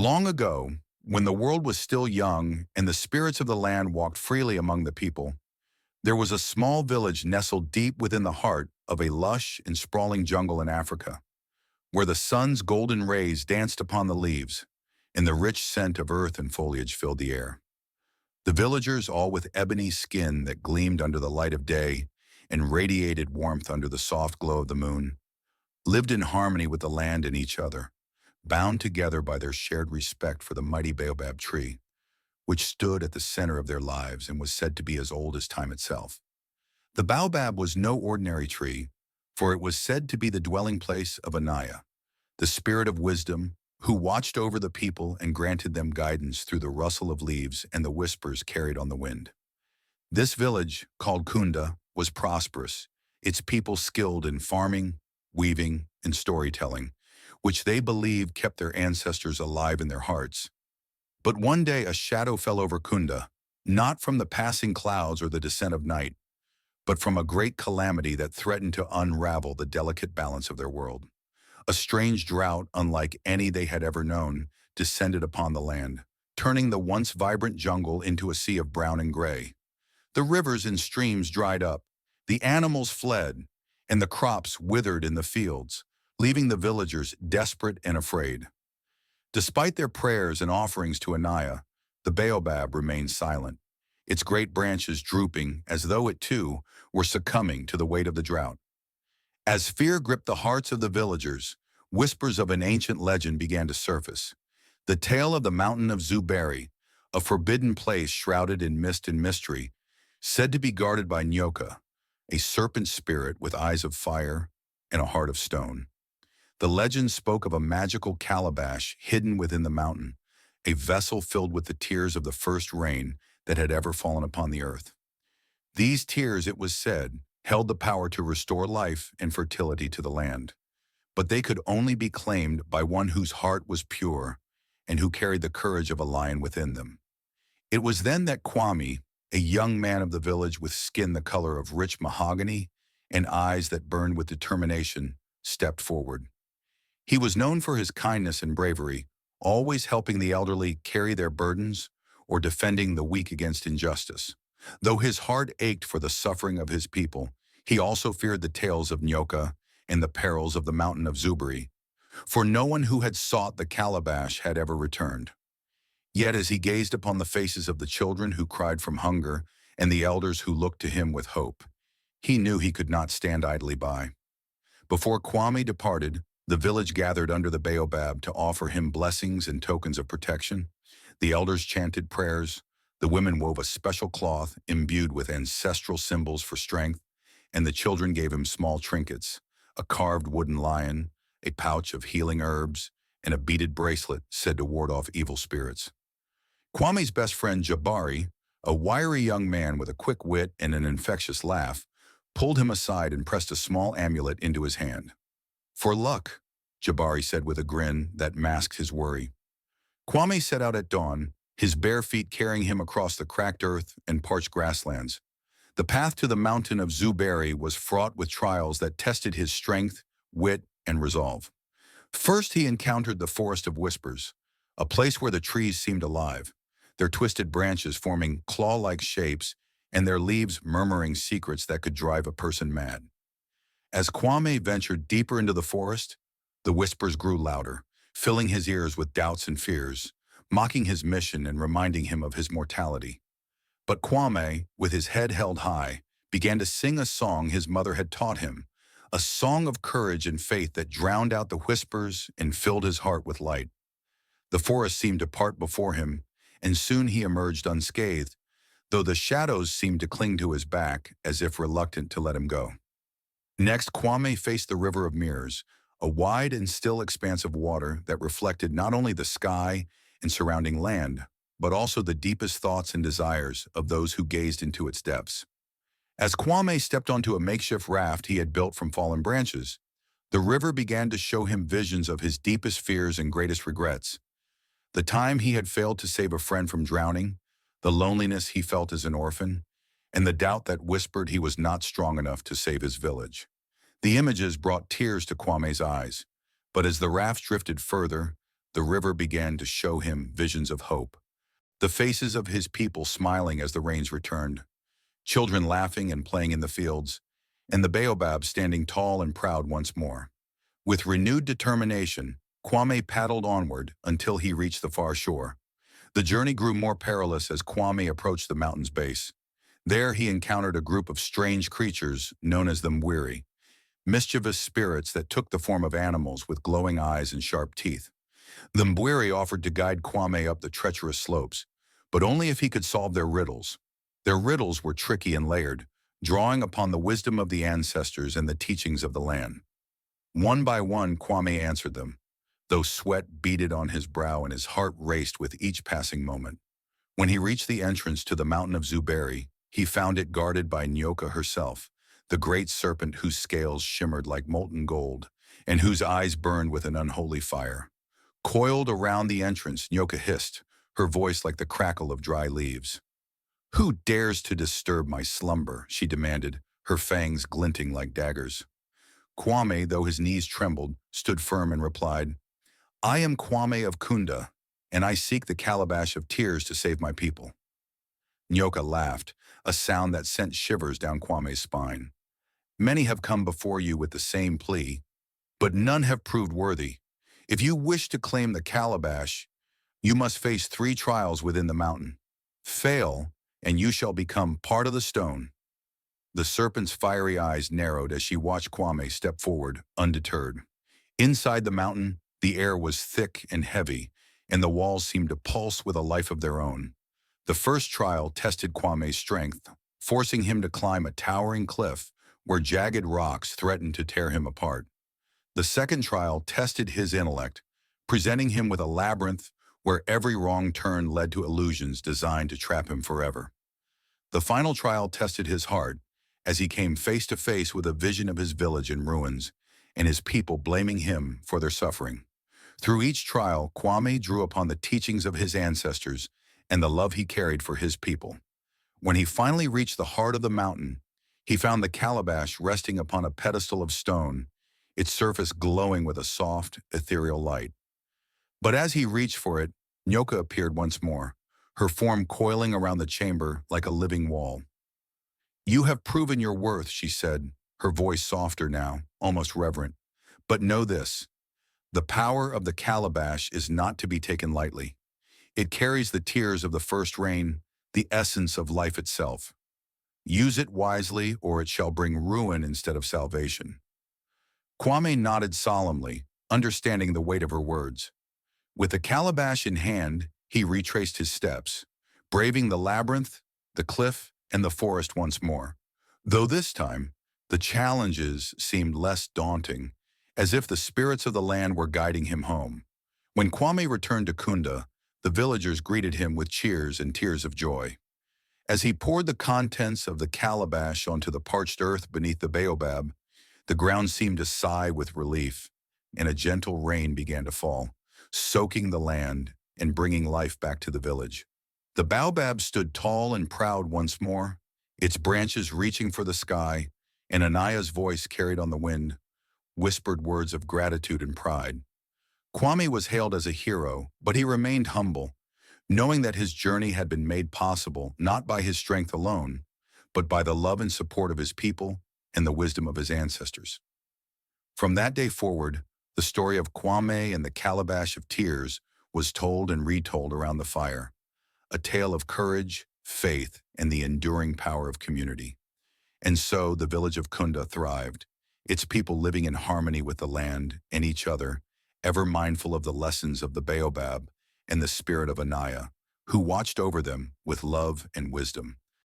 Long ago, when the world was still young and the spirits of the land walked freely among the people, there was a small village nestled deep within the heart of a lush and sprawling jungle in Africa, where the sun's golden rays danced upon the leaves, and the rich scent of earth and foliage filled the air. The villagers, all with ebony skin that gleamed under the light of day and radiated warmth under the soft glow of the moon, lived in harmony with the land and each other, bound together by their shared respect for the mighty baobab tree, which stood at the center of their lives and was said to be as old as time itself. The baobab was no ordinary tree, for it was said to be the dwelling place of Anaya, the spirit of wisdom, who watched over the people and granted them guidance through the rustle of leaves and the whispers carried on the wind. This village, called Kunda, was prosperous, its people skilled in farming, weaving, and storytelling, which they believed kept their ancestors alive in their hearts. But one day a shadow fell over Kunda, not from the passing clouds or the descent of night, but from a great calamity that threatened to unravel the delicate balance of their world. A strange drought, unlike any they had ever known, descended upon the land, turning the once vibrant jungle into a sea of brown and gray. The rivers and streams dried up, the animals fled, and the crops withered in the fields, leaving the villagers desperate and afraid. Despite their prayers and offerings to Anaya, the baobab remained silent, its great branches drooping as though it too were succumbing to the weight of the drought. As fear gripped the hearts of the villagers, whispers of an ancient legend began to surface. The tale of the mountain of Zuberi, a forbidden place shrouded in mist and mystery, said to be guarded by Nyoka, a serpent spirit with eyes of fire and a heart of stone. The legend spoke of a magical calabash hidden within the mountain, a vessel filled with the tears of the first rain that had ever fallen upon the earth. These tears, it was said, held the power to restore life and fertility to the land. But they could only be claimed by one whose heart was pure and who carried the courage of a lion within them. It was then that Kwame, a young man of the village with skin the color of rich mahogany and eyes that burned with determination, stepped forward. He was known for his kindness and bravery, always helping the elderly carry their burdens or defending the weak against injustice. Though his heart ached for the suffering of his people, he also feared the tales of Nyoka and the perils of the mountain of Zuberi, for no one who had sought the calabash had ever returned. Yet as he gazed upon the faces of the children who cried from hunger and the elders who looked to him with hope, he knew he could not stand idly by. Before Kwame departed, the village gathered under the baobab to offer him blessings and tokens of protection. The elders chanted prayers, the women wove a special cloth imbued with ancestral symbols for strength, and the children gave him small trinkets, a carved wooden lion, a pouch of healing herbs, and a beaded bracelet said to ward off evil spirits. Kwame's best friend Jabari, a wiry young man with a quick wit and an infectious laugh, pulled him aside and pressed a small amulet into his hand. "For luck," Jabari said with a grin that masked his worry. Kwame set out at dawn, his bare feet carrying him across the cracked earth and parched grasslands. The path to the mountain of Zuberi was fraught with trials that tested his strength, wit, and resolve. First, he encountered the Forest of Whispers, a place where the trees seemed alive, their twisted branches forming claw-like shapes and their leaves murmuring secrets that could drive a person mad. As Kwame ventured deeper into the forest, the whispers grew louder, filling his ears with doubts and fears, mocking his mission and reminding him of his mortality. But Kwame, with his head held high, began to sing a song his mother had taught him, a song of courage and faith that drowned out the whispers and filled his heart with light. The forest seemed to part before him, and soon he emerged unscathed, though the shadows seemed to cling to his back as if reluctant to let him go. Next, Kwame faced the River of Mirrors, a wide and still expanse of water that reflected not only the sky and surrounding land, but also the deepest thoughts and desires of those who gazed into its depths. As Kwame stepped onto a makeshift raft he had built from fallen branches, the river began to show him visions of his deepest fears and greatest regrets. The time he had failed to save a friend from drowning, the loneliness he felt as an orphan, and the doubt that whispered he was not strong enough to save his village. The images brought tears to Kwame's eyes, but as the raft drifted further, the river began to show him visions of hope. The faces of his people smiling as the rains returned, children laughing and playing in the fields, and the baobab standing tall and proud once more. With renewed determination, Kwame paddled onward until he reached the far shore. The journey grew more perilous as Kwame approached the mountain's base. There he encountered a group of strange creatures known as the Mbwiri, mischievous spirits that took the form of animals with glowing eyes and sharp teeth. The Mbwiri offered to guide Kwame up the treacherous slopes, but only if he could solve their riddles. Their riddles were tricky and layered, drawing upon the wisdom of the ancestors and the teachings of the land. One by one, Kwame answered them, though sweat beaded on his brow and his heart raced with each passing moment. When he reached the entrance to the mountain of Zuberi, he found it guarded by Nyoka herself, the great serpent whose scales shimmered like molten gold and whose eyes burned with an unholy fire. Coiled around the entrance, Nyoka hissed, her voice like the crackle of dry leaves. "Who dares to disturb my slumber?" she demanded, her fangs glinting like daggers. Kwame, though his knees trembled, stood firm and replied, "I am Kwame of Kunda, and I seek the calabash of tears to save my people." Nyoka laughed, a sound that sent shivers down Kwame's spine. "Many have come before you with the same plea, but none have proved worthy. If you wish to claim the calabash, you must face 3 trials within the mountain. Fail, and you shall become part of the stone." The serpent's fiery eyes narrowed as she watched Kwame step forward, undeterred. Inside the mountain, the air was thick and heavy, and the walls seemed to pulse with a life of their own. The first trial tested Kwame's strength, forcing him to climb a towering cliff where jagged rocks threatened to tear him apart. The second trial tested his intellect, presenting him with a labyrinth where every wrong turn led to illusions designed to trap him forever. The final trial tested his heart, as he came face to face with a vision of his village in ruins and his people blaming him for their suffering. Through each trial, Kwame drew upon the teachings of his ancestors and the love he carried for his people. When he finally reached the heart of the mountain, he found the calabash resting upon a pedestal of stone, its surface glowing with a soft, ethereal light. But as he reached for it, Nyoka appeared once more, her form coiling around the chamber like a living wall. "You have proven your worth," she said, her voice softer now, almost reverent. "But know this, the power of the calabash is not to be taken lightly. It carries the tears of the first rain, the essence of life itself. Use it wisely, or it shall bring ruin instead of salvation." Kwame nodded solemnly, understanding the weight of her words. With the calabash in hand, he retraced his steps, braving the labyrinth, the cliff, and the forest once more. Though this time, the challenges seemed less daunting, as if the spirits of the land were guiding him home. When Kwame returned to Kunda, the villagers greeted him with cheers and tears of joy. As he poured the contents of the calabash onto the parched earth beneath the baobab, the ground seemed to sigh with relief, and a gentle rain began to fall, soaking the land and bringing life back to the village. The baobab stood tall and proud once more, its branches reaching for the sky, and Anaya's voice carried on the wind, whispered words of gratitude and pride. Kwame was hailed as a hero, but he remained humble, knowing that his journey had been made possible not by his strength alone, but by the love and support of his people and the wisdom of his ancestors. From that day forward, the story of Kwame and the calabash of tears was told and retold around the fire, a tale of courage, faith, and the enduring power of community. And so the village of Kunda thrived, its people living in harmony with the land and each other, ever mindful of the lessons of the baobab and the spirit of Anaya, who watched over them with love and wisdom.